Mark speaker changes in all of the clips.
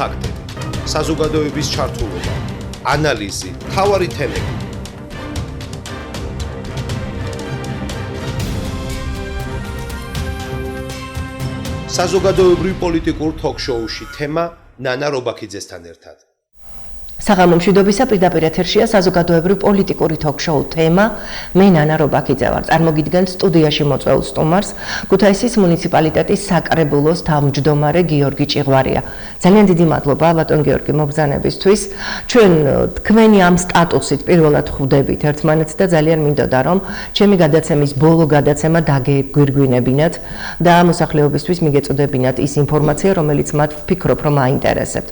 Speaker 1: ფაქტები, საზოგადოების ჩართულობა, ანალიზი, მთავარი თემები. საზოგადოებრივ პოლიტიკურ თოქ-შოუში თემა ნანა რობაქიძესთან ერთად.
Speaker 2: საღამო მშვიდობისა პირდაპირ ეთერშია საზოგადოებრივ პოლიტიკური თოქ-შოუ თემა მე ნანა რობაქიძე ვარ. წარმოგიდგენთ სტუდიაში მოწვეულ სტუმარს ქუთაისის მუნიციპალიტეტის საკრებულოს თავმჯდომარე გიორგი ჭიღვარია. ძალიან დიდი მადლობა ბატონ გიორგი მობრძანებისთვის. ჩვენ თქვენი ამ სტატუსით პირველად ხვდებით ერთმანეთს და ძალიან მინდოდა რომ ჩემი გადაცემის ბოლო გადაცემა დაგეგვირგვინებინათ და მოსახლეობისთვის მიგეწოდებინათ ის ინფორმაცია რომელიც მათ ვფიქრობ რომ აინტერესებთ.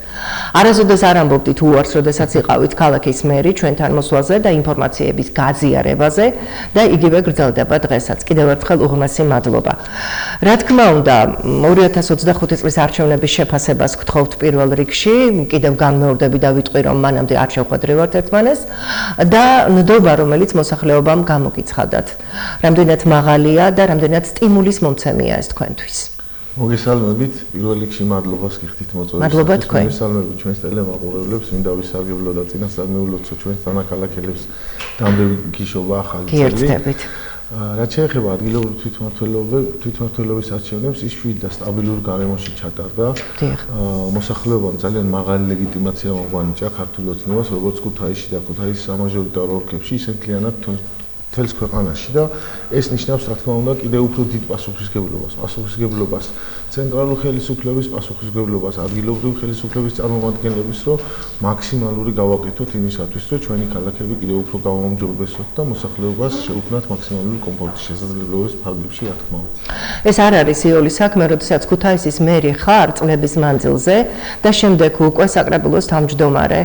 Speaker 2: არასოდეს არ ამბობდით უარს როდესაც იყავით ქალაქის მერი ჩვენთან მოსვლაზე და ინფორმაციების გაზიარებაზე და იგივე გრძელდება დღესაც. კიდევ ერთხელ უღრმესი მადლობა. რა თქმა უნდა, 2025 წლის არჩევნების შეფასებას გთხოვთ პირველ რიგში, კიდევ განმეორდები და ვიტყვი რომ მანამდე არ შევხვედრივართ ერთმანეს და ნდობა რომელიც მოსახლეობამ გამოგიცხადათ. რამდენად მაღალია და რამდენად სტიმულის მომცემია ეს თქვენთვის.
Speaker 3: მოგესალმებით, პირველ რიგში მადლობას გიხდით მოწვევისთვის.
Speaker 2: მადლობა თქვენ.
Speaker 3: მოგესალმებით ჩვენს ტელემაყურებლებს, მინდა ვისარგებლო და წინასწარმეულოცო ჩვენს თანაქალაქელებს დამდევი გიშობა ახალი წელი.
Speaker 2: გიერთდებით.
Speaker 3: რაც შეეხება ადგილობრივ თვითმმართველობის არჩევნებს, ის შვიდ და სტაბილურ გარემოში ჩატარდა. მოსახლეობამ ძალიან მაღალი ლეგიტიმაცია მოგვანიჭა ქართულ ოცნებას, როგორც ქუთაისში და ქუთაისის სამაჟორიტარო ოლქებში, ისე მთლიანად მთელს ქვეყანაში და ეს ნიშნავს, რა თქმა უნდა, კიდევ უფრო დიდ პასუხისმგებლობას ცენტრალურ ხელისუფლების პასუხისმგებლობას ადგილობრივი ხელისუფლების წარმომადგენლების, რომ მაქსიმალური გავაკეთოთ იმისათვის, რომ ჩვენი ქალაქები კიდევ უფრო გავაუმჯობესოთ და მოსახლეობას შეუქმნათ მაქსიმალური კომფორტის შესაძლებლობის ფარგლებში, რა თქმა უნდა.
Speaker 2: ეს არ არის იოლის საქმე, როდესაც ქუთაისის მერი ხარ წლების მანძილზე და შემდეგ უკვე საკრებულოს თავმჯდომარე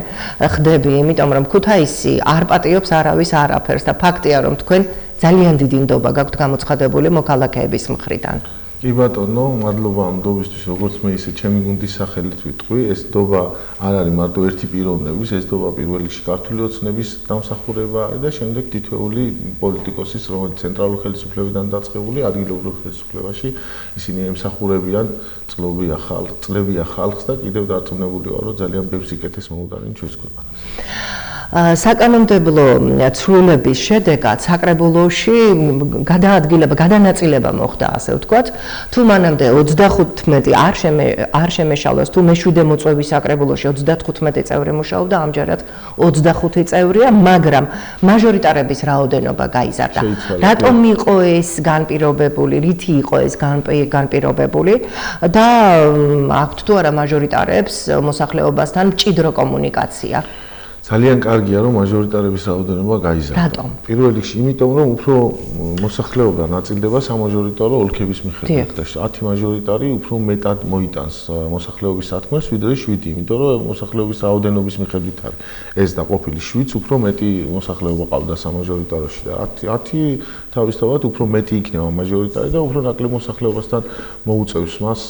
Speaker 2: ხდები, იმიტომ რომ ქუთაისი არ პატიობს არავის არაფერს და ფაქტია რომ თქვენ ძალიან დიდი ნდობა გაქვთ გამოცხადებული მოქალაქეების მხრიდან.
Speaker 3: კი ბატონო, მადლობა ამ ნდობისთვის, როგორც მე ისე ჩემი გუნდის სახელით ვიტყვი, ეს ნდობა არ არის მარტო ერთი პიროვნების, ეს ნდობა პირველ რიგში ქართული ოცნების დამსახურება და შემდეგ თითოეული პოლიტიკოსის, რომელიც ცენტრალურ ხელისუფლებიდან დაწყებული, ადგილობრივ ხელისუფლებაში ისინი ემსახურებიან წლებია ხალხს და კიდევ დარწმუნებული ვარ, რომ ძალიან ბევრ სიკეთეს მოუდარენ ჩვენს ქვეყანას.
Speaker 2: საკანონმდებლო ცვლილების შედეგად საკრებულოში გადანაწილება მოხდა, ასე ვთქვათ. თუ მანამდე 35 არ შემეშალოს, თუ მე-7 მოწვევის საკრებულოში 35 წევრი მუშაობდა, ამჯერად 25 წევრია, მაგრამ მაჟორიტარების რაოდენობა გაიზარდა. რატომ იყო ეს განპირობებული, რითი იყო ეს განპირობებული და აქვთ თუ არა მაჟორიტარებს მოსახლეობასთან მჭიდრო კომუნიკაცია?
Speaker 3: ძალიან კარგია რომ მაჟორიტარების რაოდენობა გაიზარდა.
Speaker 2: რატომ?
Speaker 3: პირველ რიგში, იმიტომ რომ უფრო მოსახლეობა ნაწილდება სამაჟორიტარო ოლქების მიხედვით და 10 მაჟორიტარი უფრო მეტად მოიტანს მოსახლეობის სათქმელს, ვიდრე 7, იმიტომ რომ მოსახლეობის რაოდენობის მიხედვით არის. ეს და ყოფილი 7-ს უფრო მეტი მოსახლეობა ყავდა სამაჟორიტაროში და 10 თავისთავად უფრო მეტი იქნება მაჟორიტარი და უფრო ნაკლებ მოსახლეობასთან მოუწევს მას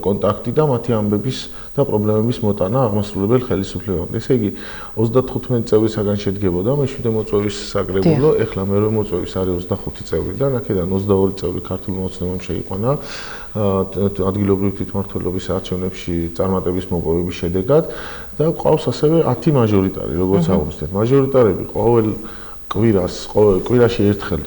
Speaker 3: კონტაქტი და მათი ამბების და პრობლემების მოტანა აღმასრულებელ ხელისუფლებამ. ესე იგი 35 წევრისაგან შედგებოდა მე-7 მოწვევის საკრებულო, ეხლა მე-8 მოწვევის არის 25 წევრი და აქედან 22 წევრი ქართულმა ოცნებამ შეიყვანა ადგილობრივ თვითმმართველობის არჩევნებში წარმატების მოპოვების შედეგად და ყავს ასევე 10 მაჟორიტარი, როგორც აღვნიშნეთ. მაჟორიტარები ყოველ კვირაში ერთხელ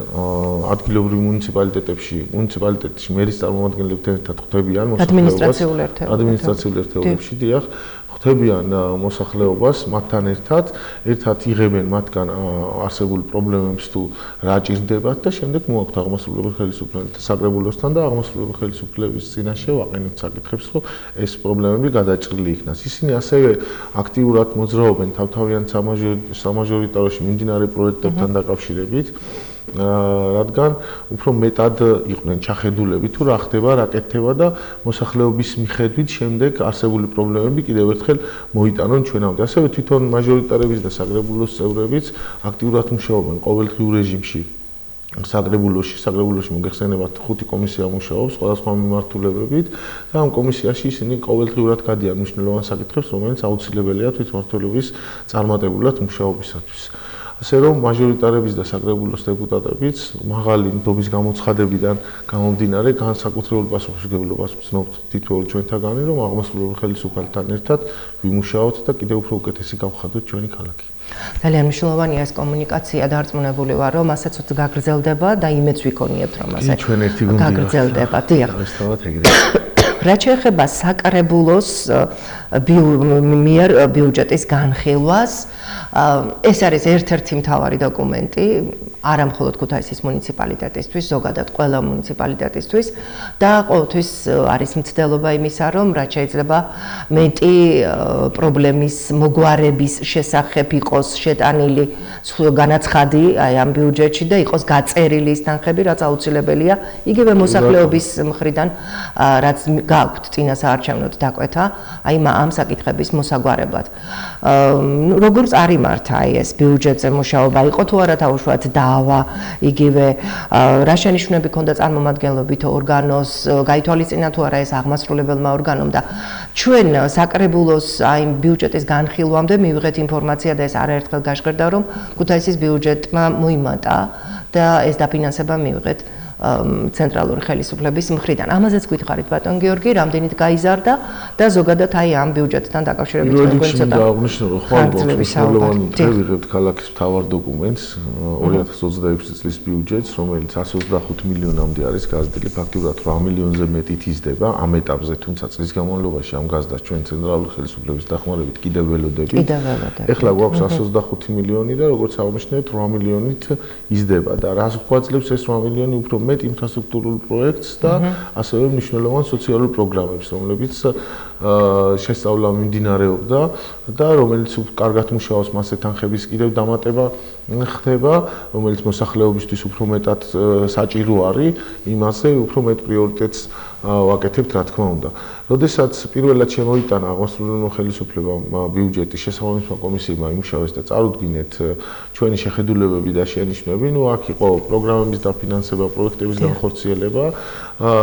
Speaker 3: ადგილობრივ მუნიციპალიტეტში მერის წარმომადგენლებთან ერთად ხვდებიან ადმინისტრაციულ ერთეულებში, დიახ, ხვდებიან მოსახლეობას მათთან ერთად იღებენ მათგან არსებულ პრობლემებს თუ რა ჭირდებათ და შემდეგ მოაქვთ აღმასრულებელ ხელისუფლებასთან საკრებულოსთან და აღმასრულებელ ხელისუფლების წინაშე ვაყენებთ საკითხებს, რომ ეს პრობლემები გადაჭრილი იქნას. ისინი ასევე აქტიურად მოძრაობენ თავთავიან სამაჟორიტაროში მიმდინარე პროექტებთან დაკავშირებით, რადგან უფრო მეტად იყვნენ ჩახედულები თუ რა ხდება, რა კეთდება და მოსახლეობის მიხედვით შემდეგ არსებული პრობლემები კიდევ ერთხელ მოიტანონ ჩვენამდე. ასევე თვითონ მაჟორიტარების და საკრებულოს წევრებიც აქტიურად მუშაობენ ყოველდღიურ რეჟიმში. საკრებულოში მოგეხსენებათ 5 კომისია მუშაობს სხვადასხვა მიმართულებებით და ამ კომისიაში ისინი ყოველდღიურად გადიან მნიშვნელოვან საკითხებს, რომელიც აუცილებელია თვითმმართველობის წარმატებულად მუშაობისათვის. ასე რომ მაჟორიტარების და საკრებულოს დეპუტატებიც მაღალი ნდობის გამოცხადებიდან გამომდინარე განსაკუთრებულ პასუხისმგებლობას ვცნობთ თითოეულ ჩვენთაგანი, რომ აღმასრულებელ ხელისუფლებთან ერთად ვიმუშაოთ და კიდევ უფრო უკეთესი გავხადოთ ჩვენი ქალაქი.
Speaker 2: ძალიან მნიშვნელოვანია ეს კომუნიკაცია, დარწმუნებული ვარ, რომ ასეც გაგრძელდება და იმედს ვიქონიებთ, რომ ასე გაგრძელდება. დიახ. რაც შეეხება საკრებულოს მიერ ბიუჯეტის განხილვას, ეს არის ერთ-ერთი მთავარი დოკუმენტი, არა მხოლოდ ქუთაისის მუნიციპალიტეტისთვის, ზოგადად ყველა მუნიციპალიტეტისთვის და ყოველთვის არის მცდელობა იმისა, რომ რაც შეიძლება მეტი პრობლემის მოგვარების შესახებ იყოს შეტანილი განაცხადი აი ამ ბიუჯეტში და იყოს გაწერილი ის თანხები, რაც აუცილებელია იგივე მოსახლეობის მხრიდან, რაც გაქვთ წინასაარჩევნოდ დაკვეთა, აი ამ საკითხების მოსაგვარებლად. როგორც არ იმართა აი ეს ბიუჯეტზე მუშაობა, იყო თუ არა თავშუათ დავა, იგივე რა შენიშვნები ქონდა წარმომადგენლობით ორგანოს, გაითვალისწინა თუ არა ეს აღმასრულებელმა ორგანომ და ჩვენ საკრებულოს აი ბიუჯეტის განხილვამდე მივიღეთ ინფორმაცია და ეს არაერთხელ გაჟღერდა, რომ ქუთაისის ბიუჯეტმა მოიმატა და ეს დაფინანსება მივიღეთ ცენტრალური ხელისუფლების მხრიდან. ამაზეც გითხარით ბატონ გიორგი, რამდენით გაიზარდა და ზოგადად აი ამ ბიუჯეტთან დაკავშირებით თქვენ ცოტა
Speaker 3: აღნიშნო, რომ ხვალ ვიღებთ ქალაქის მთავარ დოკუმენტს 2026 წლის ბიუჯეტს, რომელიც 125 მილიონამდე არის გაზრდილი, ფაქტობრივად 8 მილიონზე მეტით იზრდება ამ ეტაპზე, თუმცა წლის განმავლობაში ამ გაზრდას ჩვენ ცენტრალური ხელისუფლების დახმარებით კიდევ ველოდებით. ეხლა გვაქვს 125 მილიონი და როგორც აღნიშნეთ, 8 მილიონით იზრდება და რას გვაძლევს ეს 8 მილიონი უფრო მეტ ინფრასტრუქტურულ პროექტს და ასევე მნიშვნელოვან სოციალურ პროგრამებს, რომლებიც შესწავლა მიმდინარეობდა და რომელიც კარგად მუშაობს, მასზე თანხების კიდევ დამატება ხდება, რომელიც მოსახლეობისთვის უფრო მეტად საჭირო არის, იმაზე უფრო მეტ პრიორიტეტს ვაკეთებთ, რა თქმა უნდა. როდესაც პირველად შემოიტანა აღმასრულებელ ხელისუფლებამ ბიუჯეტი, შესაბამისმა კომისიებმა იმუშავეს და წარუდგინეთ ჩვენი შეხედულებები და შენიშვნები, ნუ აქ იყო პროგრამების დაფინანსება, პროექტების განხორციელება,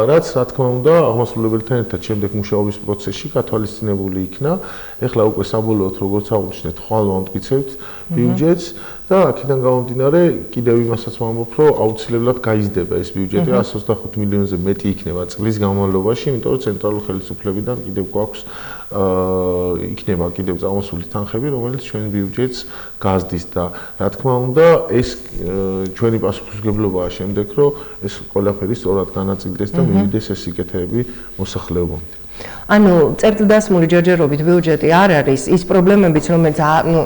Speaker 3: რაც რა თქმა უნდა აღმასრულებელთან ერთად შემდეგ მუშაობის პროცესში გათვალისწინებული იქნა. ეხლა უკვე საბოლოოდ როგორც აღნიშნეთ, ხვალ ვამტკიცებთ ბიუჯეტს და აქედან გამომდინარე კიდევ იმასაც ვამბობ, რომ აუცილებლად გაიზრდება ეს ბიუჯეტი 125 მილიონზე მეტი იქნება წლის განმავლობაში, იმიტომ რომ ცენტრალურ ხელისუფლებიდან კიდევ გვაქვს იქნება კიდევ წამოსული თანხები, რომელიც ჩვენ ბიუჯეტს გაზრდის და რა თქმა უნდა, ეს ჩვენი პასუხისმგებლობაა შემდეგ, რომ ეს ყველაფერი სწორად განაწილდეს და მივიდეს ეს სიკეთეები მოსახლეობამდე.
Speaker 2: ანუ წერტილდასმული ჯერჯერობით ბიუჯეტი არ არის ის პრობლემებიც, რომელიც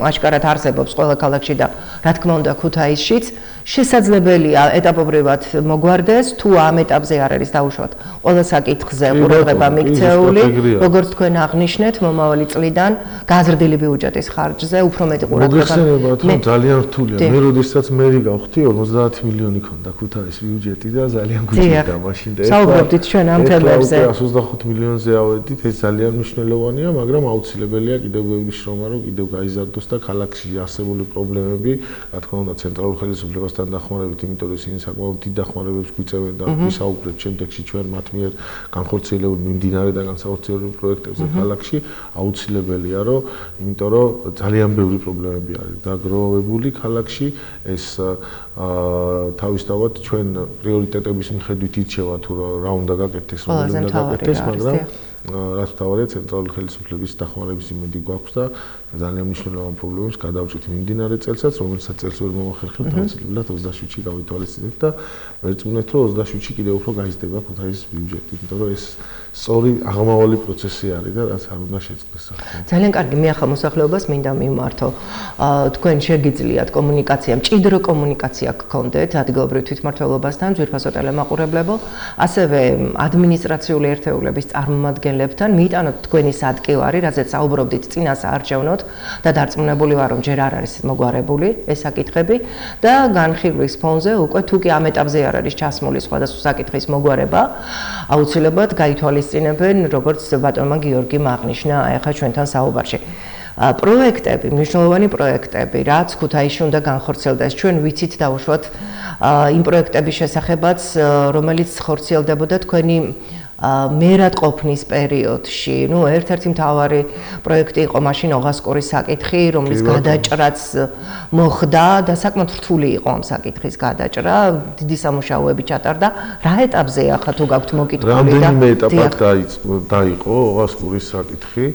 Speaker 2: აშკარად არსებობს ყველა ქალაქში და რა თქმა უნდა ქუთაისშიც, შესაძლებელია ეტაპობრივად მოგვარდეს, თუ ამ ეტაპზე არ არის დაუშვათ ყველა საკითხზე ყურადღება მიქცეული, როგორც თქვენ აღნიშნეთ, მომავალი წლიდან გაზრდილი ბიუჯეტის ხარჯზე უფრო მეტი ყურადღება.
Speaker 3: მოგხსენებათ, რომ ძალიან რთულია. მე როდესაც მერი გავხდი, 50 მილიონი ქონდა ქუთაისის ბიუჯეტი და ძალიან გვიჭირდა მაშინ და
Speaker 2: საუბრობდით ჩვენ ამ თემებზე.
Speaker 3: 125 მილიონზე ავედით, ეს ძალიან მნიშვნელოვანია, მაგრამ აუცილებელია კიდევ ბევრი შრომა, რომ კიდევ გაიზარდოს და ქალაქში არსებული პრობლემები, რა თქმა უნდა, ცენტრალურ ხელისუფლებასთან დახმარებით, იმიტომ რომ ისინი საკმაოდ დიდ დახმარებებს გვიწევენ და ვისაუბრეთ შემდეგში ჩვენ მათ მიერ განხორციელებულ მიმდინარე და განსახორციელებულ პროექტებზე ქალაქში, აუცილებელია, რომ იმიტომ რომ ძალიან ბევრი პრობლემები არის დაგროვებული ქალაქში, ეს თავისთავად ჩვენ პრიორიტეტების მიხედვით ირჩევა თუ რა უნდა გაკეთდეს, რომელი უნდა გაკეთდეს, მაგრამ რაც თავარია ცენტრალური ხელისუფლების დახმარების იმედი გვაქვს და ძალიან მნიშვნელოვან პრობლემებს გადავჭრით მიმდინარე წელსაც, რომელსაც წელს ვერ მომახერხებთ, აუცილებლად 27-ში გავითვალისწინებთ და ვერწმუნეთ, რომ 27-ში კიდევ უფრო გაიზრდება ქუთაისის ბიუჯეტი, იმიტომ რომ ეს სწორი აღმავალი პროცესი არის და რაც არ უნდა შეწყდეს.
Speaker 2: ძალიან კარგი, მე ახლა მოსახლეობას მინდა მიმართო. თქვენ შეგიძლიათ კომუნიკაცია, მჭიდრო კომუნიკაცია გქონდეთ ადგილობრივ თვითმმართველობასთან, ძვირფასო ტელემაყურებლებო, ასევე ადმინისტრაციული ერთეულების წარმომადგენლებთან, მიიტანოთ თქვენი სადკივარი, რაზეც საუბრობდით წინასაარჩევნოდ და დარწმუნებული ვარ, რომ ჯერ არ არის მოგვარებული ეს საკითხები და განხილვის ფონზე უკვე თუ კი ამ ეტაპზე არ არის ჩასმული სხვადასხვა საკითხის მოგვარება, აუცილებლად გაითვალისწინებენ, როგორც ბატონმა გიორგიმ აღნიშნა ახლა ჩვენთან საუბარში. პროექტები, მნიშვნელოვანი პროექტები, რაც ქუთაისში უნდა განხორციელდეს. ჩვენ ვიცით დავუშვათ იმ პროექტების შესახებაც, რომელიც ხორციელდებოდა თქვენი მერად ყოფნის პერიოდში. ნუ ერთ-ერთი მთავარი პროექტი იყო მაშინ ოღასკურის საკითხი, რომლის გადაჭრაც მოხდა და საკმაოდ რთული იყო ამ საკითხის გადაჭრა. დიდი სამუშაოები ჩატარდა. რა ეტაპზეა ახლა თუ გაქვთ მოკითხული და
Speaker 3: რამდენიმე ეტაპად დაიყო ოღასკურის საკითხი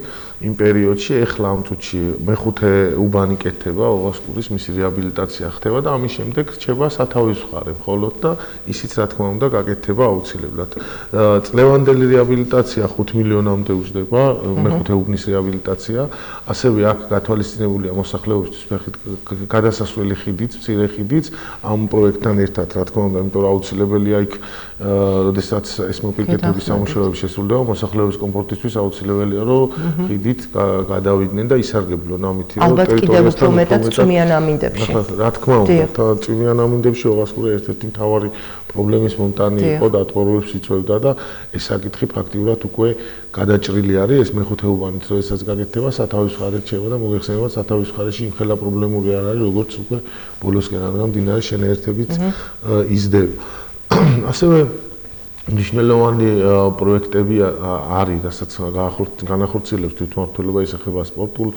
Speaker 3: იმ პერიოდში, ეხლა ამ წუთში მეხუთე უბანი კეთდება, ოღასკურის მისი რეაბილიტაცია ხდება და ამის შემდეგ რჩება სათავის მხარე მხოლოდ და ისიც რა თქმა უნდა გაკეთდება აუცილებლად. წლევანდელი რეაბილიტაცია 5 მილიონამდე უჯდება, მეხუთე უბნის რეაბილიტაცია, ასევე აქ გათვალისწინებულია მოსახლეობისთვის გადასასვლელი ხიდიც, მცირე ხიდიც ამ პროექტთან ერთად, რა თქმა უნდა, იმიტომ რომ აუცილებელია იქ როდესაც ეს მოპირკეთების სამუშაოები შესრულდება, მოსახლეობის კომფორტისთვის აუცილებელია, რომ ხიდით გადავიდნენ და ისარგებლონ ამითი,
Speaker 2: რომ ტერიტორიასთან ალბათ კიდევ უფრო მეტად წვიმიან ამინდებში.
Speaker 3: რა თქმა უნდა, წვიმიან ამინდებში ოღასკური ერთ-ერთი მთავარი პრობლემის მომტანი იყო და ატყოროებს იწვევდა და ეს საკითხი ფაქტიურად უკვე გადაჭრილი არის. ეს მეხუთე უბანიც როდესაც გაკეთდება, სათავის მხარე რჩება და მოგეხსენებათ, სათავის მხარეში იმხელა პრობლემური არ არის, როგორც უკვე ბოლოსკენ, რადგან მდინარე შენაერთებით იზრდება. ასევე მნიშვნელოვანი პროექტები არის, რასაც განახორციელებს თვითმმართველობა, ეს ეხება სპორტულ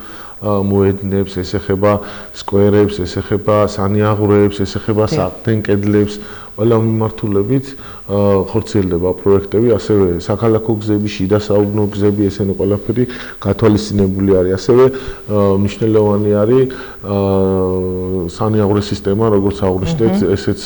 Speaker 3: მოედნებს, ეს ეხება სკვერებს, ეს ეხება სანიაღვრეებს, ეს ეხება საფრენ კედლებს, ყველა მიმართულებით ხორციელდება პროექტები, ასევე საქალაქო გზები, შიდა საუბნო გზები, ესენი ყველაფერი გათვალისწინებული არის. ასევე მნიშვნელოვანი არის სანიაღვრე სისტემა, როგორც აღვნიშნეთ, ესეც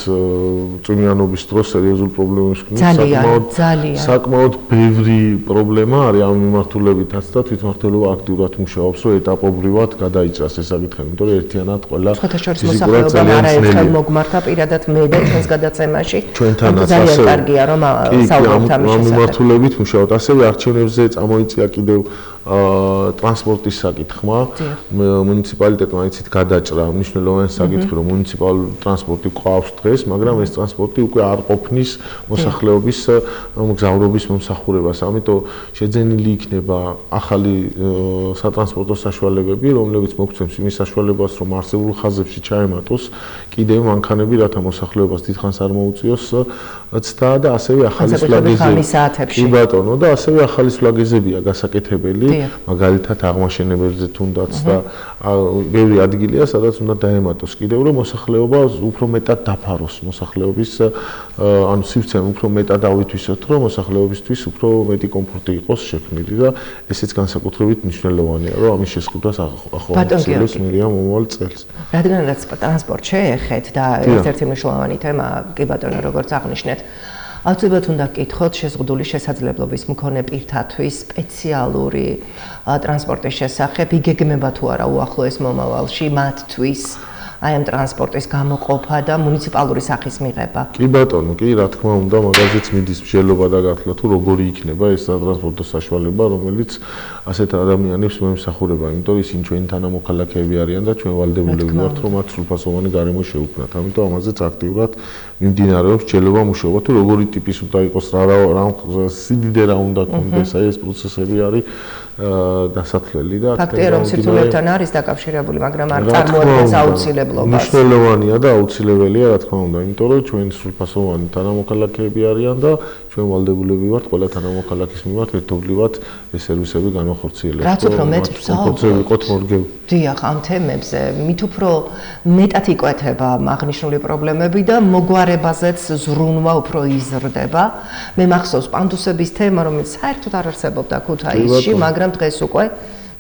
Speaker 3: წვიმიანობის დროს სერიოზულ პრობლემებს ქმნის. საკმაოდ ბევრი პრობლემა არის ამ მიმართულებითაც და თვითმმართველობა აქტიურად მუშაობს, რომ ეტაპობრივად გადაიჭრას ეს საკითხი, იმიტომ რომ ერთიანად ყველა
Speaker 2: ფიზიკურად არაერთხელ მოგმართა პირადად მე და ჩვენს გადაცემაში.
Speaker 3: ჩვენთანაც
Speaker 2: ძალიან კარგია რომ საუბრობთ ამის შესახებ.
Speaker 3: მიმართულებით მუშაობთ. ასევე არჩევნებზე წამოიწია კიდევ ტრანსპორტის საკითხმა. მუნიციპალიტეტმა იცით გადაჭრა მნიშვნელოვანი საკითხი, რომ მუნიციპალური ტრანსპორტი ყავს დღეს, მაგრამ ეს ტრანსპორტი უკვე არ ყოფნის მოსახლეობის მგზავრობის მომსახურებას. ამიტომ შეძენილი იქნება ახალი სატრანსპორტო საშუალებები, რომლებიც მოგცემს იმის საშუალებას, რომ არსებულ ხაზებში ჩაემატოს კიდევ მანქანები, რათა მოსახლეობას დიდხანს არ მოუწიოს ცდა და ასევე ახალი სვლაგეზები. კი ბატონო, და ასევე ახალი სვლაგეზებია გასაკეთებელი, მაგალითად აღმაშენებელზე თუნდაც და ბევრი ადგილია, სადაც უნდა დაემატოს კიდევ, რომ მოსახლეობა უფრო მეტად დაფაროს, მოსახლეობის ანუ სივრცემ უფრო მეტად ავითვისოთ, რომ მოსახლეობისთვის უფრო მეტი კომფორტი იყოს შექმნილი და ესეც განსაკუთრებით მნიშვნელოვანია, რომ ამის შესყიდვას ახორციელებს მირიამ მომავალ წელს.
Speaker 2: რადგანაც ტრანსპორტ შეეხეთ და ერთ-ერთი მნიშვნელოვანი თემა, კი ბატონო, როგორც აღნიშნეთ, აუცილებლად უნდა გკითხოთ შეზღუდული შესაძლებლობის მქონე პირთათვის სპეციალური ტრანსპორტის შესახებ, იგეგმება თუ არა უახლოეს მომავალში მათთვის აი ამ ტრანსპორტის გამოყოფა და მუნიციპალური სახის მიღება.
Speaker 3: კი ბატონო, კი, რა თქმა უნდა, მაგაზეც მიდის მსჯელობა და გათვლა თუ როგორი იქნება ეს ტრანსპორტო საშუალება, რომელიც ასეთ ადამიანებს მოემსახურება, იმიტომ რომ ისინი ჩვენი თანამოქალაქეები არიან და ჩვენ ვალდებულები ვართ, რომ მათ სრულფასოვანი გარემო შევუქმნათ. ამიტომ ამაზეც აქტიურად მიმდინარეობს მსჯელობა, მუშაობა, თუ როგორი ტიპის უნდა იყოს, რა სიდიდე რა უნდა კონდეს, აი ეს პროცესები არის დასათვლელი და
Speaker 2: ფაქტია რომ სიცოცხლებთან არის დაკავშირებული, მაგრამ არ წარმოადგენს აუცილებლობას.
Speaker 3: მნიშვნელოვანია და აუცილებელია, რა თქმა უნდა, იმიტომ რომ ჩვენ სრულფასოვანი თანამოქალაქეები არიან და ჩვენ ვალდებულები ვართ ყველა თანამოქალაქის მიმართ ერთობლივად ეს სერვისები განახორციელოს.
Speaker 2: რაც უფრო მეტ
Speaker 3: ვიყოთ მორგები.
Speaker 2: დიახ, ამ თემებზე მით უფრო მეტად იკვეთება აღნიშნული პრობლემები და მოგვარებაზეც ზრუნვა უფრო იზრდება. მე მახსოვს პანდუსების თემა, რომელიც საერთოდ არ არსებობდა ქუთაისში, მაგრამ დღეს უკვე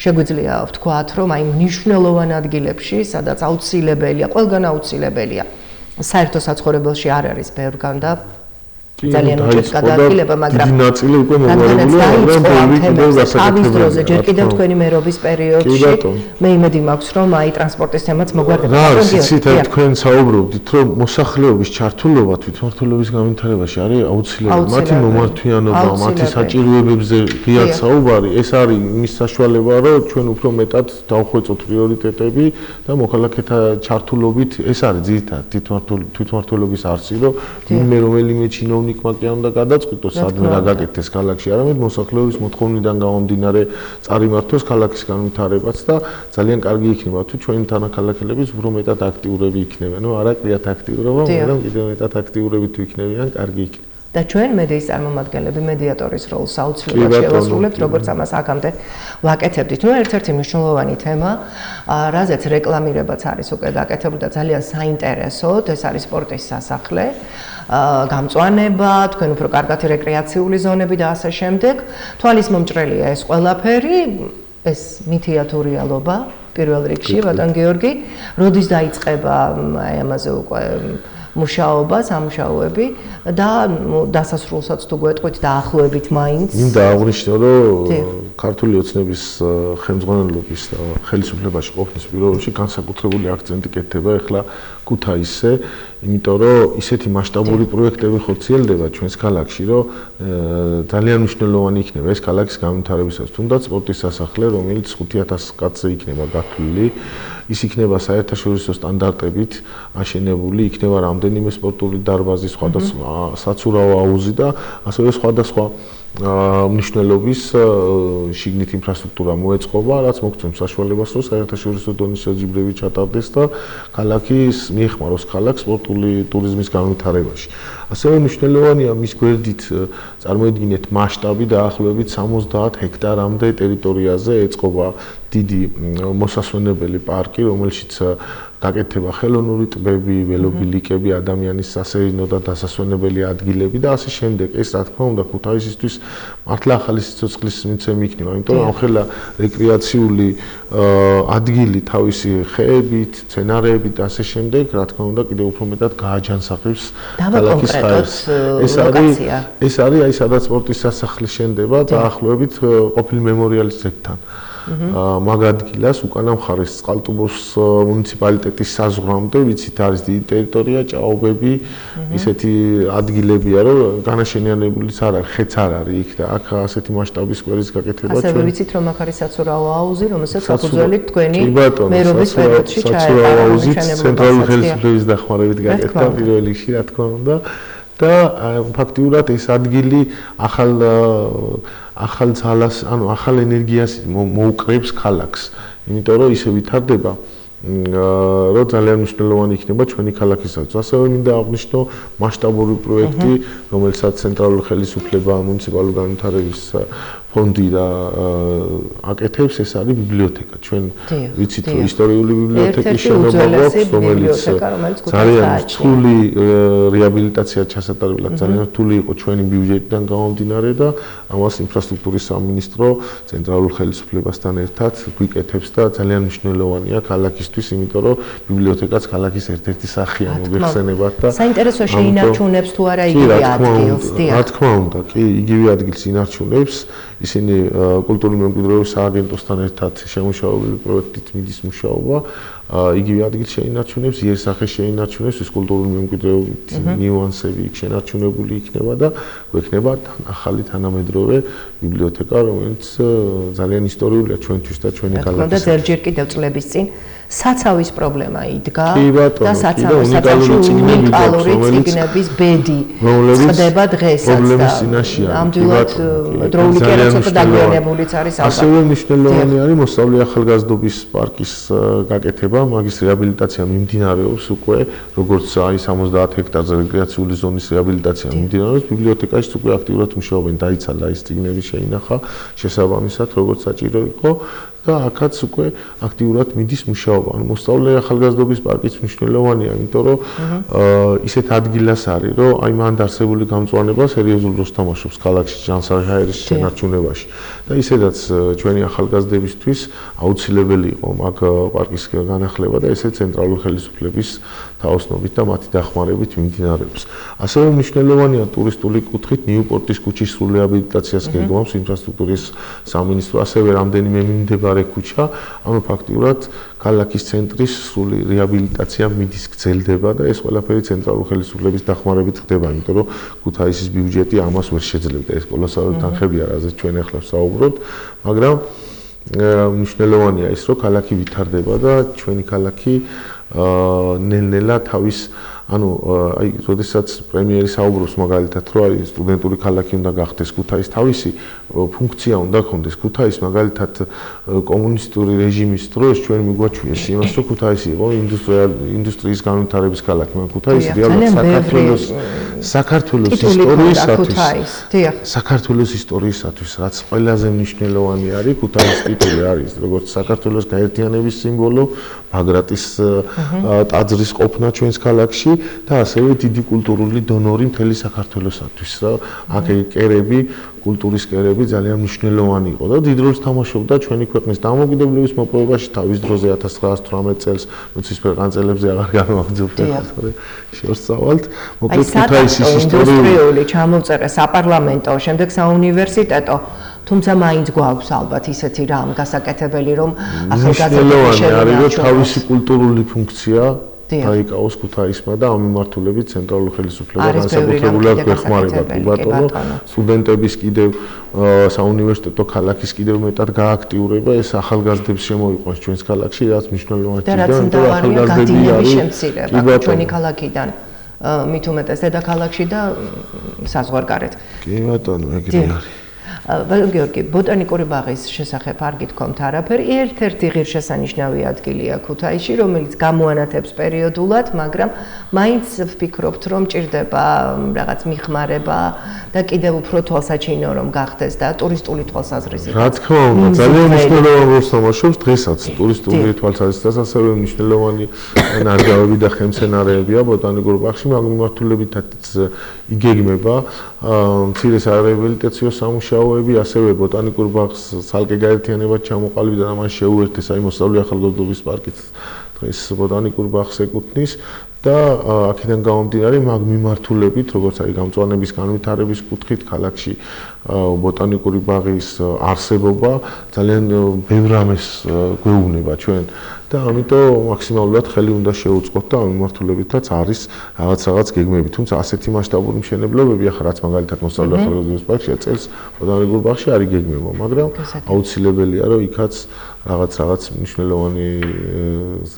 Speaker 2: შეგვიძლია ვთქვათ, რომ აი მნიშვნელოვან ადგილებში, სადაც აუცილებელია, ყველგან აუცილებელია. საერთო საცხოვრებელში არ არის ბევრგან და ძალიან უჭირს გადაადგილება, მაგრამ
Speaker 3: დიდი ნაწილი უკვე მოგვარებულია, მაგრამ ბევრი კიდევ
Speaker 2: თავის დროზე, ჯერ კიდევ თქვენი მერობის პერიოდში, მე იმედი მაქვს, რომ აი ტრანსპორტის თემაც მოგვარდება.
Speaker 3: რა, იცით, თქვენ საუბრობდით, რომ მოსახლეობის ჩართულობა თვითმმართველობის განვითარებაში არის აუცილებელი. მათი მომართვიანობა, მათი საჭიროებებზე ღიად საუბარი, ეს არის იმის საშუალება, რომ ჩვენ უფრო მეტად დავხვეწოთ პრიორიტეტები და მოქალაქეთა ჩართულობით ეს არის ძირითადად თვითმმართველობის არსი, რომ მე რომელიმე ჩინოვნიკი იქმა კი არ უნდა გადაწყვიტოს, სადმე რა გაკეთდეს ქალაქში, არამედ მოსახლეობის მოთხოვნიდან გამომდინარე წარიმართოს ქალაქის განვითარებაც და ძალიან კარგი იქნება თუ ჩვენი თანაქალაქელებიც უფრო მეტად აქტიურები იქნებიან. არა კლიათ აქტიურობა, მაგრამ კიდევ მეტად აქტიურები თუ იქნებიან, კარგი იქნება.
Speaker 2: და ჩვენ მედიის წარმომადგენლები მედიატორის როლს აუცილებლად შევასრულებთ, როგორც ამას აქამდე ვაკეთებდით. ნუ ერთ-ერთი მნიშვნელოვანი თემა, რაზეც რეკლამირებაც არის უკვე გაკეთებული და ძალიან საინტერესოდ, ეს არის სპორტის სასახლე, გამწვანება, თქვენ უფრო კარგად რეკრეაციული ზონები და ასე შემდეგ. თვალის მომჭრელია ეს ყველაფერი, ეს მითია თუ რეალობა პირველ რიგში, ბატონ გიორგი, როდის დაიწყება აი ამაზე უკვე მუშაობა, სამუშაოები და დასასრულსაც თუ გვეტყვით დაახლოებით მაინც.
Speaker 3: მინდა აღვნიშნო, რომ ქართული ოცნების ხელმძღვანელობის და ხელისუფლებაში ყოფნის პირობებში განსაკუთრებული აქცენტი კეთდება ახლა ქუთაისზე, იმიტომ რომ ისეთი მასშტაბური პროექტები ხორციელდება ჩვენს ქალაქში, რომ ძალიან მნიშვნელოვანი იქნება ეს ქალაქის განვითარებისას, თუნდაც სპორტის სასახლე, რომელიც 5000 კაცზე იქნება გათვლილი, ის იქნება საერთაშორისო სტანდარტებით აშენებული, იქნება რამდენიმე სპორტული დარბაზი, სხვადასხვა საცურაო აუზი და ასევე სხვადასხვა მნიშვნელობის შიგნით ინფრასტრუქტურა მოეწყობა, რაც მოგცემს საშუალებას, რომ საერთაშორისო დონის შეჯიბრები ჩატარდეს და ქალაქის მიეხმაროს ქალაქს სპორტული ტურიზმის განვითარებაში. ასევე მნიშვნელოვანია მის გვერდით წარმოედგინეთ მასშტაბი დაახლოებით 70 ჰექტარამდე ტერიტორიაზე ეწყობა დიდი მოსასვენებელი პარკი, რომელშიც გაკეთდება ხელოვნური ტბები, ველობილიკები, ადამიანის სასეირნო და დასასვენებელი ადგილები და ასე შემდეგ. ეს რა თქმა უნდა ქუთაისისთვის მართლა ახალი სიცოცხლის მიცემი იქნება, იმიტომ რომ ამხელა რეკრეაციული ადგილი თავისი ხეებით, მცენარეებით და ასე შემდეგ, რა თქმა უნდა, კიდევ უფრო მეტად გააჯანსაღებს ქალაქის ხაერს. ეს არის აი სადაც სპორტის სასახლე შენდება დაახლოებით ყოფილი მემორიალის ძეგლთან. მაგ ადგილას უკანა მხარეს წყალტუბოს მუნიციპალიტეტის საზღვრამდე, ვიცით არის დიდი ტერიტორია, ჭაობები, ისეთი ადგილებია, რომ განაშენიანებულიც არ არის, ხეც არ არის იქ და აქ ასეთი მასშტაბის სკვერის გაკეთება ჩვენ.
Speaker 2: ასევე ვიცით რომ აქ არის საცურაო აუზი, რომელსაც საფუძველით თქვენი მერობის პერიოდში
Speaker 3: საცურაო აუზი ცენტრალური ხელისუფლების დახმარებით გაკეთდა პირველ რიგში, რა თქმა უნდა. და ფაქტიურად ეს ადგილი ახალ ძალას, ანუ ახალ ენერგიას მოუკრებს ქალაქს, იმიტომ რომ ისე ვითარდება, რომ ძალიან მნიშვნელოვანი იქნება ჩვენი ქალაქისათვის. ასევე მინდა აღვნიშნო მასშტაბური პროექტი, რომელსაც ცენტრალური ხელისუფლება, მუნიციპალური განვითარების ფონდი და აკეთებს, ეს არის ბიბლიოთეკა. ჩვენ ვიცით, რომ ისტორიული ბიბლიოთეკის შენობა გვაქვს, რომელიც ძალიან რთული რეაბილიტაცია ჩასატარებილა, ძალიან რთული იყო ჩვენი ბიუჯეტიდან გამომდინარე და ამას ინფრასტრუქტურის სამინისტრო ცენტრალურ ხელისუფლებასთან ერთად გვიკეთებს და ძალიან მნიშვნელოვანია ქალაქისთვის, იმიტომ რომ ბიბლიოთეკაც ქალაქის ერთ-ერთი სახეა მოგეხსენებათ და
Speaker 2: საინტერესო შეინარჩუნებს თუ არა იგივე ადგილს.
Speaker 3: რა თქმა უნდა, კი, იგივე ადგილს ინარჩუნებს. ისინი კულტურული მემკვიდრეობის სააგენტოსთან ერთად შემუშავებული პროექტით მიდის მუშაობა, იგივე ადგილს შეინარჩუნებს, იერსახე შეინარჩუნებს, ეს კულტურული მემკვიდრეობის ნიუანსები იქ შენარჩუნებული იქნება და გვექნება ახალი თანამედროვე ბიბლიოთეკა, რომელიც ძალიან ისტორიულია ჩვენთვის და ჩვენი ქალაქისთვის.
Speaker 2: და ზერჯერ კიდევ წლების წინ საცავის პრობლემა იდგა
Speaker 3: და
Speaker 2: საცავის უნიკალური წიგნების ბედი ხდება დღესაც და ამდენად დროული კერაცოტა დაგვიანებულიც არის ალბათ.
Speaker 3: ასევე მნიშვნელოვანი არის მოსწავლე ახალგაზრდობის პარკის გაკეთება, მაგის რეაბილიტაცია მიმდინარეობს უკვე, როგორც აი 70 ჰექტარზე რეკრეაციული ზონის რეაბილიტაცია მიმდინარეობს, ბიბლიოთეკაშიც უკვე აქტიურად მუშაობენ, დაიცალა ეს წიგნები შეინახა შესაბამისად, როგორც საჭირო იყო. და აქაც უკვე აქტიურად მიდის მუშაობა. ანუ მოსწავლე ახალგაზრდობის პარკიც მნიშვნელოვანია, იმიტომ რომ ისეთ ადგილას არის, რომ აი მან არსებული გამწვანება სერიოზულ როლს თამაშობს ქალაქში ჯანსაღაერის შენარჩუნებაში. და ისედაც ჩვენი ახალგაზრდებისთვის აუცილებელი იყო მაგ პარკის განახლება და ესე ცენტრალური ხელისუფლების თაოსნობით და მათი დახმარებით მიმდინარეობს. ასევე მნიშვნელოვანია ტურისტული კუთხით ნიუპორტის ქუჩის სრული რეაბილიტაციას გეგმავს ინფრასტრუქტურის სამინისტრო, ასევე რამდენიმე მიმდებარე ქუჩა, ანუ ფაქტიურად ქალაქის ცენტრის სრული რეაბილიტაცია მიდის გრძელდება და ეს ყველაფერი ცენტრალური ხელისუფლების დახმარებით ხდება, იმიტომ რომ ქუთაისის ბიუჯეტი ამას ვერ შეძლებდა. ეს კოლოსალური თანხებია, რაზეც ჩვენ ახლა ვსაუბრობთ, მაგრამ მნიშვნელოვანია ის, რომ ქალაქი ვითარდება და ჩვენი ქალაქი ნელ-ნელა თავის ანუ აი როდესაც პრემიერი საუბრობს მაგალითად რომ არის სტუდენტური ქალაქი უნდა გახდეს ქუთაისი თავისი ფუნქცია უნდა ქონდეს ქუთაის მაგალითად კომუნისტური რეჟიმის დროს ჩვენ მიგვაჩვიეს იმას რომ ქუთაისი იყო ინდუსტრიის განვითარების ქალაქი მაგრამ ქუთაისი რეალურად საქართველოს ისტორიისათვის რაც ყველაზე მნიშვნელოვანი არის ქუთაისის ტიტული არის როგორც საქართველოს გაერთიანების სიმბოლო ბაგრატის ტაძრის ყოფნა ჩვენს ქალაქში და ასევე დიდი კულტურული დონორი მთელი საქართველოსათვის რა აქ კერები კულტურის კერები ძალიან მნიშვნელოვანი იყო და დიდ როლს თამაშობდა ჩვენი ქვეყნის დამოუკიდებლობის მოპოვებაში თავის დროზე 1918 წელს როცა ქვეყანწელებზე აღარ განვაგრძობდათ შევსწავლთ მოკლედ ქუთაისის
Speaker 2: ისტორიული ჩამოწერა საპარლამენტო შემდეგ საუნივერსიტეტო თუმცა მაინც გვაქვს ალბათ ისეთი რამ გასაკეთებელი რომ
Speaker 3: ახალგაზრდების შევინარჩუნოთ არის თავისი კულტურული ფუნქცია დაიკავოს ქუთაისმა და ამ მიმართულებით ცენტრალურ ხელისუფლებამ განსაკუთრებულად გვეხმარება ბატონო სტუდენტების კიდევ საუნივერსიტეტო ქალაქის კიდევ მეტად გააქტიურება ეს ახალგაზრდებს შემოიყვანს ჩვენს ქალაქში რაც მნიშვნელოვანი და
Speaker 2: ახალგაზრდები არის ჩვენი ქალაქიდან მით უმეტეს დედაქალაქში და საზღვარგარეთ
Speaker 3: კი ბატონო ეგრე არის
Speaker 2: გიორგი, ბოტანიკური ბაღის შესახებ არ გითქვამთ არაფერი. ერთ-ერთი ღირსშესანიშნავი ადგილია ქუთაისში, რომელიც გამოანათებს პერიოდულად, მაგრამ მაინც ვფიქრობთ, რომ ჭირდება რაღაც მიხმარება და კიდევ უფრო თვალსაჩინო რომ გახდეს და ტურისტული თვალსაზრისით.
Speaker 3: რა თქმა უნდა, ძალიან მნიშვნელოვანი როლს თამაშობს დღესაც ტურისტული თვალსაზრისით, ასევე მნიშვნელოვანი ნარგავები და ხემცენარეებია ბოტანიკურ ბაღში, მაგრამ მიმართულებითაც იგეგმება მცირე სარეაბილიტაციო სამუშაოები, ასევე ბოტანიკურ ბაღს ცალკე გაერთიანებად ჩამოყალიბდა და მან შეუერთეს აი მოსწავლე ახალგაზრდობის პარკით დღეს ბოტანიკურ ბაღს ეკუთვნის და აქედან გამომდინარე მაგ მიმართულებით, როგორც არის გამწვანების განვითარების კუთხით ქალაქში ბოტანიკური ბაღის არსებობა ძალიან ბევრ რამეს გვეუბნება ჩვენ და ამიტომ მაქსიმალურად ხელი უნდა შეუწყოთ და ამ მიმართულებითაც არის რაღაც გეგმები, თუმცა ასეთი მასშტაბური მშენებლობები ახლა რაც მაგალითად მოსწავლე ახალგაზრდობის პარკში წელს ბოტანიკურ ბაღში არის გეგმება, მაგრამ აუცილებელია რომ იქაც რაღაც მნიშვნელოვანი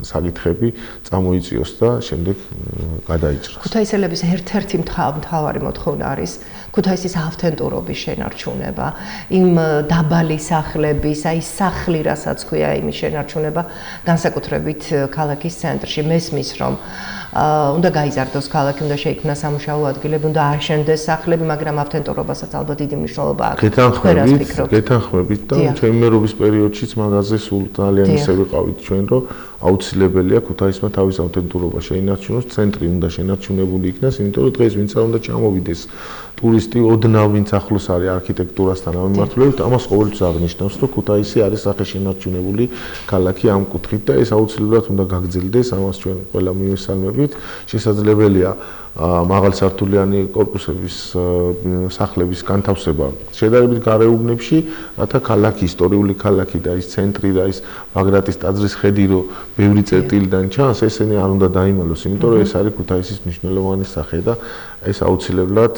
Speaker 3: საკითხები წამოიწიოს და შემდეგ გადაიჭრას.
Speaker 2: ქუთაისელების ერთ-ერთი მთავარი მოთხოვნა არის ქუთაისის ავთენტურობის შენარჩუნება, იმ დაბალი სახლების, აი სახლი რასაც ქვია, იმის შენარჩუნება, განსაკუთრებით ქალაქის ცენტრში. მესმის რომ უნდა გაიზარდოს ქალაქი, უნდა შეიქმნას სამუშაო ადგილები, უნდა აშენდეს სახლები, მაგრამ ავთენტურობასაც ალბათ დიდი მნიშვნელობა აქვს.
Speaker 3: გეთანხმებით და ჩემი მერობის პერიოდშიც მაგაზე სულ ძალიან ისე ვიყავით ჩვენ, რომ აუცილებელია ქუთაისმა თავის ავთენტურობა შეინარჩუნოს, ცენტრი უნდა შენარჩუნებული იქნას, იმიტომ რომ დღეს ვინც არ უნდა ჩამოვიდეს ტურისტი ოდნავ ვინც ახლოს არის არქიტექტურასთან ამ მიმართულებით, ამას ყოველთვის აღნიშნავს, რომ ქუთაისი არის სახეშენარჩუნებული ქალაქი ამ კუთხით და ეს აუცილებლად უნდა გაგრძელდეს, ამას ჩვენ ყველა მივესალმებით. შესაძლებელია მაღალსართულიანი კორპუსების სახლების განთავსება შედარებით გარეუბნებში, რათა ქალაქი, ისტორიული ქალაქი და ის ცენტრი და ის ბაგრატის ტაძრის ხედი რო ბევრი წერტილიდან ჩანს, ესენი არ უნდა დაიმალოს, იმიტომ რომ ეს არის ქუთაისის მნიშვნელოვანი სახე და ეს აუცილებლად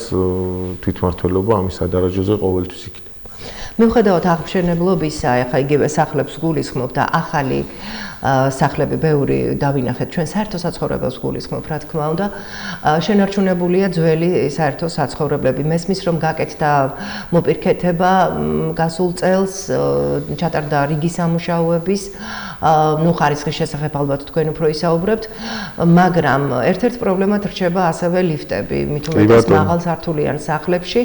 Speaker 3: თვითმმართველობა ამის სადარაჯოზე ყოველთვის იქნება.
Speaker 2: მიუხედავად აღმშენებლობისა, ახლა იგივე სახლებს გულისხმობ და ახალი სახლები ბევრი დავინახეთ ჩვენ საერთო საცხოვრებელს გულისხმობ, რა თქმა უნდა, შენარჩუნებულია ძველი საერთო საცხოვრებლები. მესმის რომ გაკეთდა მოპირკეთება გასულ წელს, ჩატარდა რიგი სამუშაოების, ხარისხის შესახებ ალბათ თქვენ უფრო ისაუბრებთ, მაგრამ ერთ-ერთი პრობლემად რჩება ასევე ლიფტები, მით უმეტეს მაღალსართულიან სახლებში.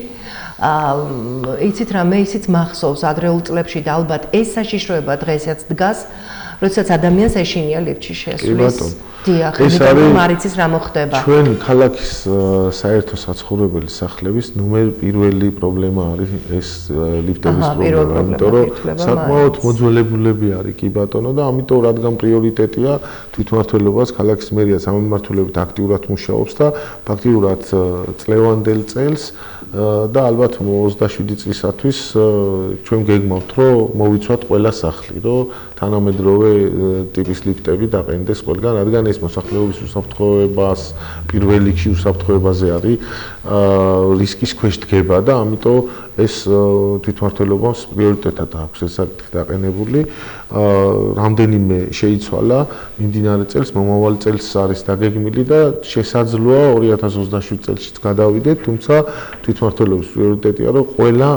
Speaker 2: იცით რა, მე ისიც მახსოვს ადრეულ წლებში და ალბათ ეს საშიშროება დღესაც დგას, როდესაც ადამიანს ეშინია ლიფტში შესვლის. დიახ, იმიტომ არ იცის რა მოხდება.
Speaker 3: ჩვენ ქალაქის საერთო საცხოვრებელი სახლების ნომერ პირველი პრობლემა არის ეს ლიფტების პრობლემა, იმიტომ რომ საკმაოდ მოძველებულები არის კი ბატონო და ამიტომ რადგან პრიორიტეტია თვითმმართველობას ქალაქის მერიას ამ მიმართულებით აქტიურად მუშაობს და ფაქტიურად წლევანდელ წელს და ალბათ 27 წლისათვის ჩვენ გეგმავთ რომ მოვიცვათ ყველა სახლი, რომ თანამედროვე ტიპის ლიფტები დაყენდეს ყველგან, რადგან ეს მოსახლეობის უსაფრთხოებას პირველ რიგში უსაფრთხოებაზე არის რისკის ქვეშ დგება და ამიტომ ეს თვითმმართველობას პრიორიტეტად აქვს ეს საკითხი დაყენებული. რამდენიმე შეიცვალა მიმდინარე წელს, მომავალ წელს არის დაგეგმილი და შესაძლოა 2027 წელშიც გადავიდეთ, თუმცა თვითმმართველობის პრიორიტეტია, რომ ყველა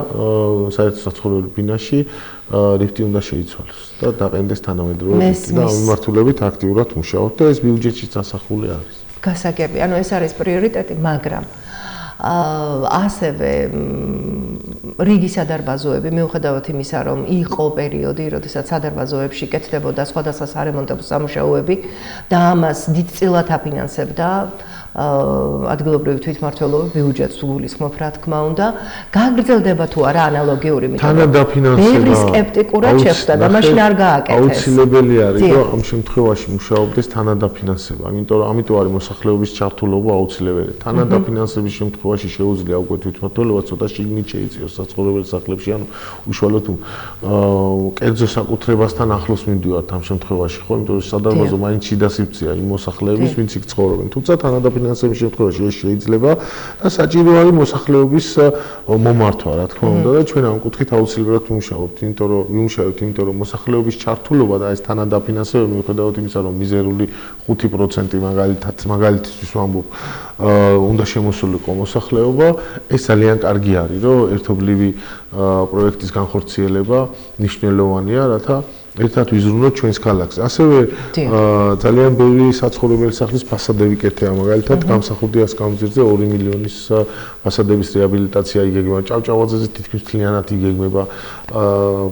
Speaker 3: საერთო საცხოვრებელ ბინაში ლიფტი უნდა შეიცვალოს და დაყენდეს თანამედროვე ლიფტი და ამ მიმართულებით აქტიურად მუშაობთ და ეს ბიუჯეტშიც ასახული არის.
Speaker 2: გასაგები, ანუ ეს არის პრიორიტეტი, მაგრამ ასევე რიგი სადარბაზოები, მიუხედავად იმისა, რომ იყო პერიოდი, როდესაც სადარბაზოებში კეთდებოდა სხვადასხვა სარემონტო სამუშაოები და ამას დიდწილად აფინანსებდა ადგილობრივი თვითმმართველობა ბიუჯეტს გულისხმობ, რა თქმა უნდა, გაგრძელდება თუ არა ანალოგიური
Speaker 3: თანადაფინანსება.
Speaker 2: ბევრი სკეპტიკურად შეხვდა და მაშინ არ გააკეთეს.
Speaker 3: აუცილებელი არის, რომ ამ შემთხვევაში მუშაობდეს თანადაფინანსება, ამიტომ არის მოსახლეობის ჩართულობა აუცილებელი. თანადაფინანსების შემთხვევაში შეუძლია უკვე თვითმმართველობა ცოტა შიგნით შეიწიოს საცხოვრებელ სახლებში, ანუ უშუალოდ კერძო საკუთრებასთან ახლოს მივდივართ ამ შემთხვევაში, ხო, იმიტომ რომ სადარბაზო მაინც შიდასივრცეა იმ მოსახლეების, ვინც იქ ცხოვრობენ. თუმცა თანადაფინანსების შემთხვევაში ეს შეიძლება და საჭირო არის მოსახლეობის მომართვა, რა თქმა უნდა, და ჩვენ ამ კუთხით აუცილებლად ვიმუშავებთ, იმიტომ რომ მოსახლეობის ჩართულობა და ეს თანადაფინანსება მიუხედავად იმისა, რომ მიზერული 5% მაგალითისთვის ვამბობ, უნდა შემოსულიყო მოსახლეობა, ეს ძალიან კარგი არის, რომ ერთობლივი პროექტის განხორციელება მნიშვნელოვანია, რათა ერთად ვიზრუნოთ ჩვენს ქალაქს. ასევე ძალიან ბევრი საცხოვრებელი სახლის ფასადები კეთია, მაგალითად, გამსახურდიას გამზირზე 2 მილიონის ფასადების რეაბილიტაცია იგეგმება. ჭავჭავაძეზე თითქმის მთლიანად იგეგმება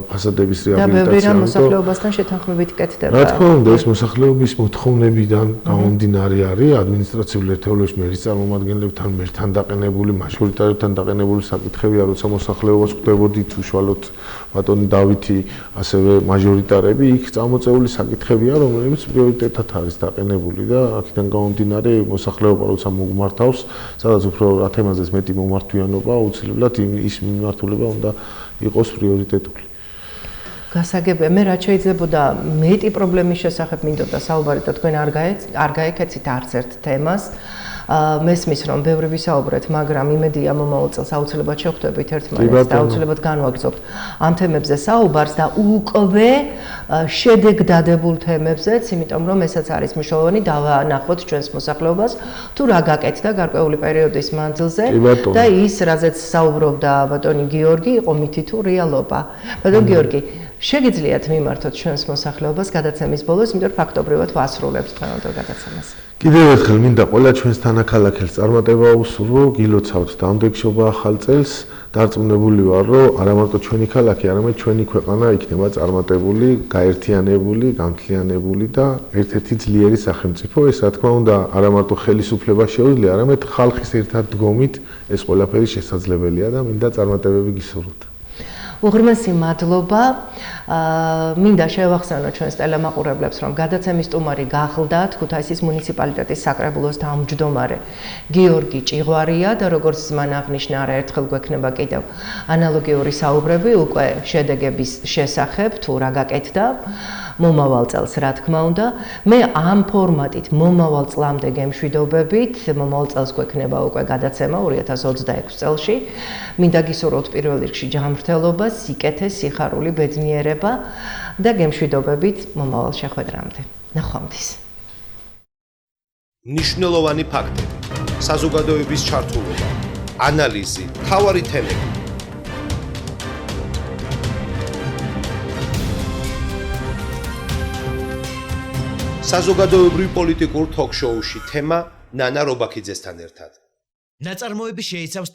Speaker 3: ფასადების რეაბილიტაცია.
Speaker 2: და ბევრი რამ მოსახლეობასთან შეთანხმებით კეთდება.
Speaker 3: რა თქმა უნდა, ეს მოსახლეობის მოთხოვნებიდან გამომდინარე არის, ადმინისტრაციული ერთეულების მერის წარმომადგენლებთან მერთან დაყენებული, მაჟორიტარებთან დაყენებული საკითხებია, როცა მოსახლეობას ხვდებოდით უშუალოდ ბატონი დავითი, ასევე მაჟორიტარები, იქ წამოწეული საკითხებია, რომლებიც პრიორიტეტად არის დაყენებული და აქედან გამომდინარე მოსახლეობა როცა მოგმართავს, სადაც უფრო რა თემაზეც მეტი მომართვიანობა, აუცილებლად ის მიმართულება უნდა იყოს პრიორიტეტული.
Speaker 2: გასაგებია, მე რაც შეიძლებოდა მეტი პრობლემის შესახებ მინდოდა საუბარი და თქვენ არ გაეკეცით არც ერთ თემას. მესმის რომ ბევრი ვისაუბრეთ, მაგრამ იმედია მომავალ წელს აუცილებლად შევხვდებით ერთმანეთს და აუცილებლად განვაგრძობთ ამ თემებზე საუბარს და უკვე შედეგდადებულ თემებზეც, იმიტომ რომ ესაც არის მნიშვნელოვანი დავანახოთ ჩვენს მოსახლეობას თუ რა გაკეთდა გარკვეული პერიოდის მანძილზე და ის რაზეც საუბრობდა ბატონი გიორგი იყო მითითუ რეალობა. ბატონ გიორგი, შეგიძლიათ მიმართოთ ჩვენს მოსახლეობას გადაცემის ბოლოს, იმიტომ რომ ფაქტობრივად ვასრულებთ დღევანდელ გადაცემას.
Speaker 3: კიდევ ერთხელ მინდა ყველა ჩვენს თანაქალაქელს წარმატება უსურვო, გილოცავთ დამდეგშობა ახალ წელს, დარწმუნებული ვარ, რომ არა მარტო ჩვენი ქალაქი, არამედ ჩვენი ქვეყანა იქნება წარმატებული, გაერთიანებული, განთლიანებული და ერთ-ერთი ძლიერი სახელმწიფო. ეს რა თქმა უნდა, არა მარტო ხელისუფლებას შეუძლია, არამედ ხალხის ერთად დგომით ეს ყველაფერი შესაძლებელია და მინდა წარმატებები გისურვოთ.
Speaker 2: უღრმესი მადლობა. მინდა შევახსენო ჩვენს ტელემაყურებლებს, რომ გადაცემის სტუმარი გახლდათ ქუთაისის მუნიციპალიტეტის საკრებულოს თავმჯდომარე გიორგი ჭიღვარია და როგორც მან აღნიშნა, არაერთხელ გვექნება კიდევ ანალოგიური საუბრები უკვე შედეგების შესახებ, თუ რა გაკეთდა მომავალ წელს, რა თქმა უნდა. მე ამ ფორმატით მომავალ წლამდე გემშვიდობებით, მომავალ წელს გვექნება უკვე გადაცემა 2026 წელში. მინდა გისურვოთ პირველ რიგში ჯანმრთელობა, სიკეთე, სიხარული, ბედნიერება და გემშვიდობებით მომავალ შეხვედრამდე. ნახვამდის.
Speaker 1: მნიშვნელოვანი ფაქტები, საზოგადოების ჩართულობა, ანალიზი, მთავარი თემები. საზოგადოებრივ პოლიტიკურ თოქ-შოუში თემა ნანა რობაქიძესთან ერთად.
Speaker 4: ნაწარმოები შეიცავს